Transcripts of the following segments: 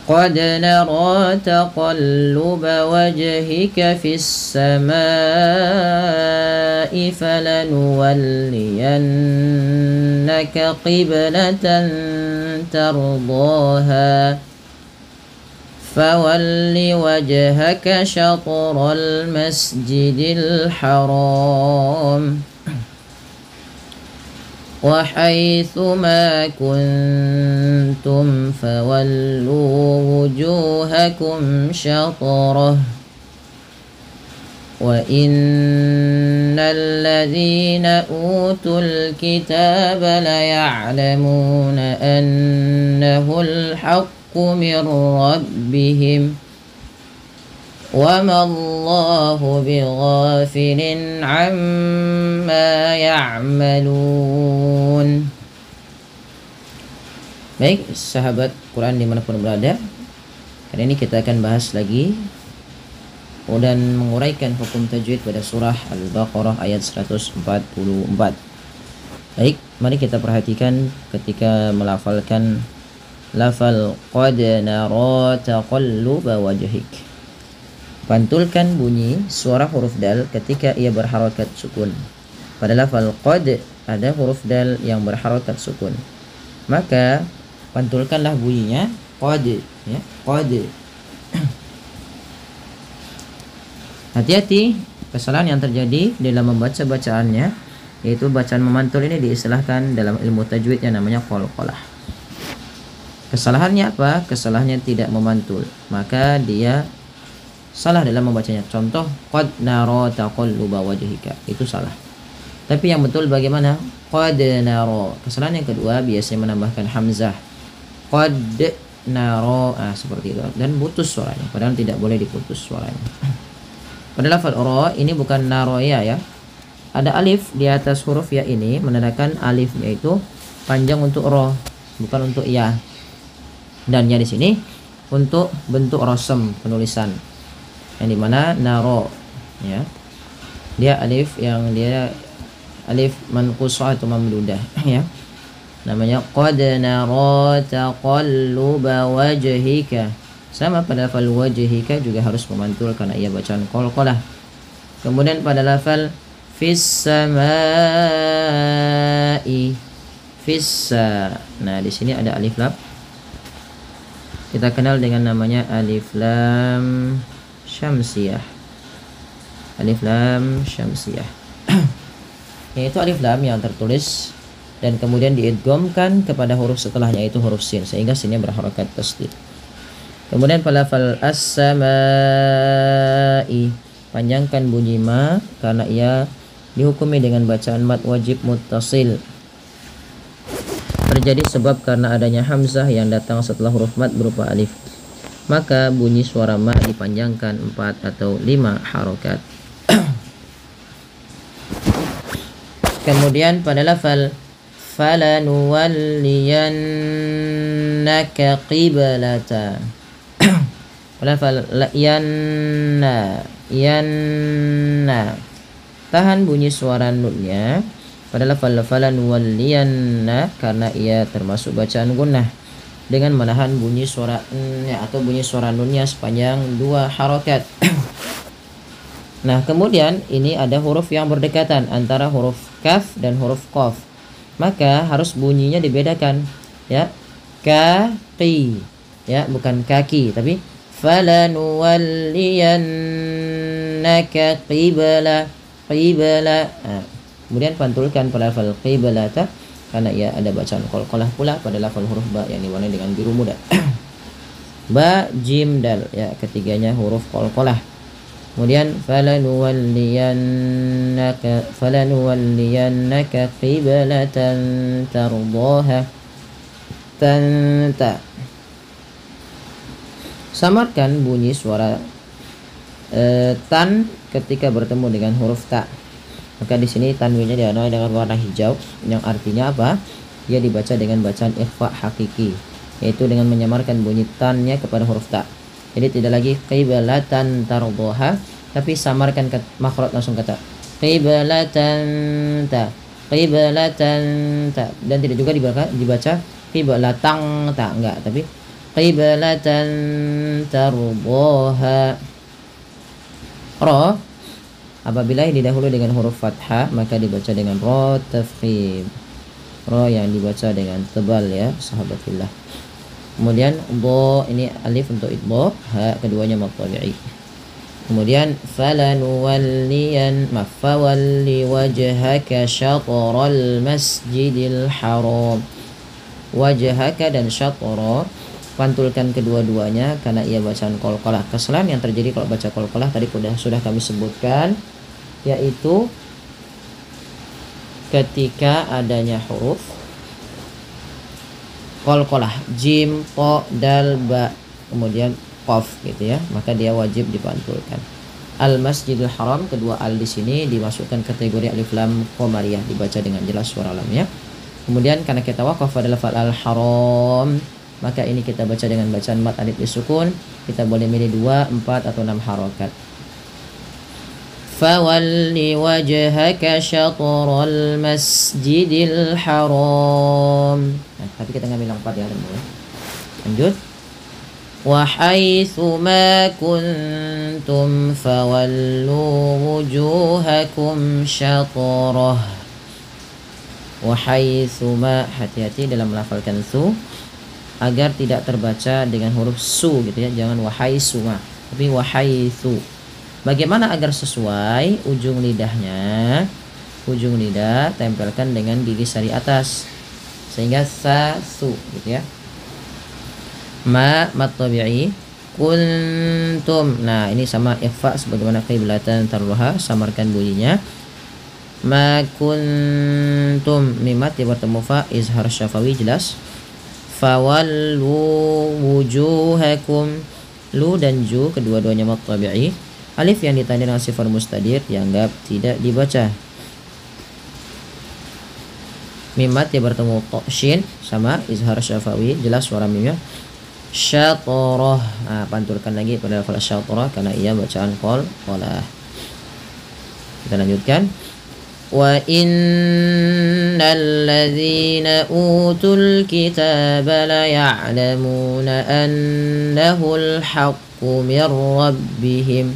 قد نرى تقلب وجهك في السماء فلنولينك قبلة ترضاها فول وجهك شطر المسجد الحرام وحيث ما كنتم فولوا وجوهكم شطره وإن الذين أوتوا الكتاب ليعلمون أنه الحق من ربهم وما الله بغافل عما يعملون. Baik sahabat Quran dimanapun berada, kali ini kita akan bahas lagi dan menguraikan hukum tajwid pada surah Al-Baqarah ayat 144. Baik, mari kita perhatikan ketika melafalkan lafal qad nara taqalluba wajhik. Pantulkan bunyi suara huruf dal ketika ia berharakat sukun. Pada lafal qad ada huruf dal yang berharakat sukun. Maka pantulkanlah bunyinya qad, ya, qad. Hati-hati kesalahan yang terjadi dalam membaca bacaannya, yaitu bacaan memantul ini diistilahkan dalam ilmu tajwid yang namanya qalqalah. Kesalahannya apa? Kesalahannya tidak memantul, maka dia salah dalam membacanya. Contoh qad nara taqalluba wajhika, itu salah. Tapi yang betul bagaimana? Qad nara. Kesalahan yang kedua biasanya menambahkan hamzah. Qad nara, seperti itu, dan putus suaranya, padahal tidak boleh diputus suaranya. Pada lafal ra ini bukan naroya, ya. Ada alif di atas huruf ya ini menandakan alifnya itu panjang untuk ra, bukan untuk ya. Dan ya di sini untuk bentuk rosem penulisan, yang dimana naro, ya, dia alif yang dia alif manqusah atau mamdudah, ya, namanya qad nara taqalluba wajhika. Sama pada lafal wajhika juga harus memantul karena ia bacaan qalqalah. Kemudian pada lafal fis samai, fissa, nah di sini ada alif lam, kita kenal dengan namanya alif lam syamsiyah. Alif lam syamsiyah yaitu alif lam yang tertulis dan kemudian diidghamkan kepada huruf setelahnya, yaitu huruf sin, sehingga sinnya berharakat tasdid. Kemudian pada lafal as-samai, panjangkan bunyi ma karena ia dihukumi dengan bacaan mad wajib muttasil. Terjadi sebab karena adanya hamzah yang datang setelah huruf mad berupa alif. Maka bunyi suara ma dipanjangkan 4 atau 5 harokat. Kemudian pada lafal falanuwalliyannaka qiblata, pada lafal yanna, tahan bunyi suara nunnya pada lafal falanuwalliyanna karena ia termasuk bacaan gunnah dengan menahan bunyi suara n-nya atau bunyi suara nunnya sepanjang 2 harokat. Nah, kemudian ini ada huruf yang berdekatan antara huruf kaf dan huruf qaf, maka harus bunyinya dibedakan, ya, kaqi, ya, bukan kaki, tapi falanuwalliyannaka qibla. Kemudian pantulkan pada lafal qiblata karena ia ada bacaan qalqalah pula pada lafal huruf ba yang diwarnai dengan biru muda. Ba, jim, dal, ya, ketiganya huruf qalqalah. Kemudian falanuwalliyannaka qiblatan tardaha, tanta. Samarkan bunyi suara tan ketika bertemu dengan huruf ta. Maka di sini tanwinnya diwarnai dengan warna hijau, yang artinya apa? Dia dibaca dengan bacaan ikhfa hakiki, yaitu dengan menyamarkan bunyi tannya kepada huruf ta. Jadi tidak lagi qiblatan tardaha, tapi samarkan makhraj langsung kata qiblatan ta, qiblatan ta, dan tidak juga dibaca qiblatang ta, enggak, tapi qiblatan tardaha. Ra apabila didahului dengan huruf fathah maka dibaca dengan ra tafkhim. Ra yang dibaca dengan tebal ya sahabat fillah. Kemudian dha ini alif untuk idgham, ha keduanya mad tabi'i. Kemudian falanuwalliyan mafawalli wajhaka syatral masjidil haram. Wajhaka dan syatra pantulkan kedua-duanya karena ia bacaan qalqalah. Kesalahan yang terjadi kalau baca qalqalah tadi sudah kami sebutkan, yaitu ketika adanya huruf qalqalah jim, ta, dal, ba, kemudian qaf gitu ya, maka dia wajib dipantulkan. Al Masjidil Haram, kedua al di sini dimasukkan kategori alif lam qamariyah, dibaca dengan jelas suara lamnya. Kemudian karena kita waqaf pada lafal al haram, maka ini kita baca dengan bacaan mad alif disukun. Kita boleh milih 2, 4 atau 6 harokat. Fawalli wajhaka syatral masjidil haram. Nah, tapi kita ngambil yang 4 ya. Lanjut. Wa haitsu ma kuntum fawallu wujuhakum syatrah. Wa haitsu ma, hati-hati dalam melafalkan su agar tidak terbaca dengan huruf su gitu ya, jangan wahai suma tapi wahai su. Bagaimana agar sesuai? Ujung lidahnya, ujung lidah tempelkan dengan gigi sari atas sehingga sa su gitu ya. Ma mad tabi'i, kuntum, nah ini sama ikhfa sebagaimana qiblatan tarluha, samarkan bunyinya. Ma kuntum, mimat ya bertemu fa, izhar syafawi jelas. Fawallu wujuhakum, lu dan ju kedua-duanya mad tabi'i. Alif yang ditandai dengan sifar mustadir dianggap tidak dibaca. Mimat ya bertemu to shin sama izhar syafawi jelas suara mimnya. Syatrah, nah, pantulkan lagi pada lafal syatrah karena ia bacaan qalqalah. Kita lanjutkan. Wa innal ladzina utul kitaba la ya'lamuna annahul haqqu mir rabbihim.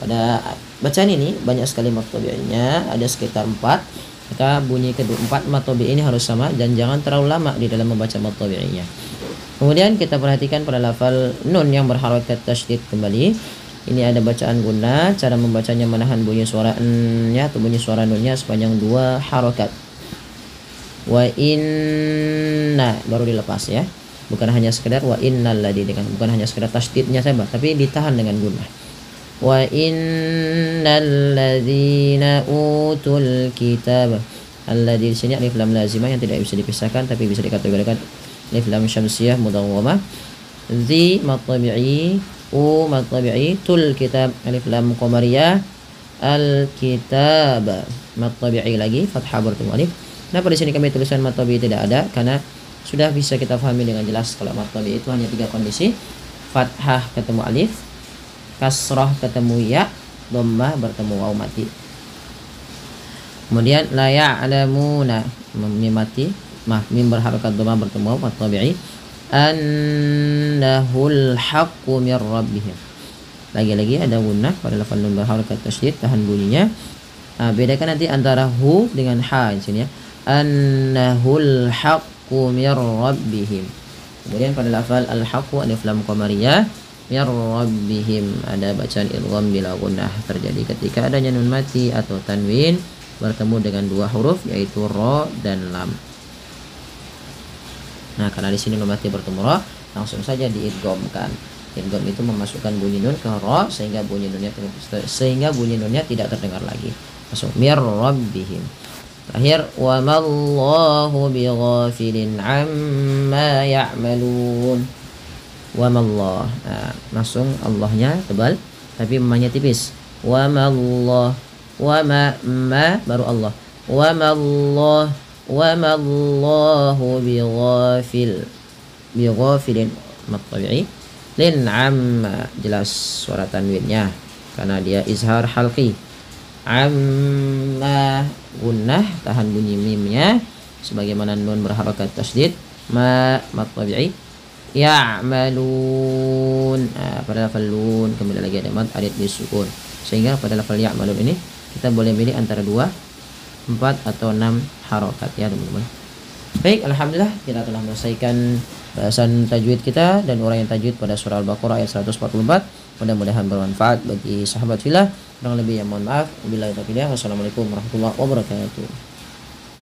Pada bacaan ini banyak sekali mad tabi'inya, ada sekitar 4. Maka bunyi kedua 4 mad tabi'i ini harus sama dan jangan terlalu lama di dalam membaca mad tabi'inya. Kemudian kita perhatikan pada lafal nun yang berharakat tasydid kembali. Ini ada bacaan guna, cara membacanya menahan bunyi suara n-nya atau bunyi suara nun-nya sepanjang 2 harakat. Wa inna baru dilepas ya. Bukan hanya sekedar wa innal ladzi, dengan bukan hanya sekedar tasydidnya saja, tapi ditahan dengan guna. Wa innal ladzina utul kitab. Alladzi di sini alif lam lazimah yang tidak bisa dipisahkan tapi bisa dikategorikan alif lam syamsiyah mudawwamah. Dzi mad tabi'i, u mad tabi'i, tul kitab alif lam qamariyah, al kitab mad tabi'i lagi fathah bertemu alif. Kenapa di sini kami tulisan mad tabi'i tidak ada? Karena sudah bisa kita pahami dengan jelas kalau mad tabi'i itu hanya 3 kondisi. Fathah ketemu alif, kasrah ketemu ya, dhammah bertemu waw mati. Kemudian la ya'lamuna mim mati, mim berharakat dhammah bertemu waw mad tabi'i. Annahul haqqu mir rabbihim. Lagi-lagi ada gunnah pada lafal nun berharakat tasydid, tahan bunyinya. Bedakan nanti antara hu dengan ha di sini ya. Annahul haqqu mir rabbihim. Kemudian pada lafal al haqqu alif lam qamariyah mir rabbihim ada bacaan idgham bila gunnah terjadi ketika adanya nun mati atau tanwin bertemu dengan 2 huruf yaitu ra dan lam. Nah, karena di sini nun mati bertemu ra, langsung saja diidghamkan. Idgham itu memasukkan bunyi nun ke ra sehingga bunyi nunnya tidak terdengar lagi. Masuk mir rabbihim. Terakhir wa mallahu bighafilin amma ya'malun. Wa mallah. Nah, langsung Allahnya tebal tapi memanya tipis. Wa mallah, wa ma baru Allah. Wa mallah, wa mallahu bighafilin mad tabi'i lin amma jelas suara tanwinnya karena dia izhar halqi. Amma gunnah tahan bunyi mimnya sebagaimana nun berharakat tasydid. Ma mad tabi'i, ya'malun. Pada lafal lun kembali lagi ada mad arid disukun. Sehingga pada lafal ya'malun ini kita boleh pilih antara 2, 4 atau 6 harokat ya teman-teman. Baik, alhamdulillah kita telah menyelesaikan bahasan tajwid kita dan uraian tajwid pada surah Al-Baqarah ayat 144. Mudah-mudahan bermanfaat bagi sahabat fillah. Kurang lebih yang mohon maaf. Wabillahi taufiq. Wassalamualaikum warahmatullahi wabarakatuh.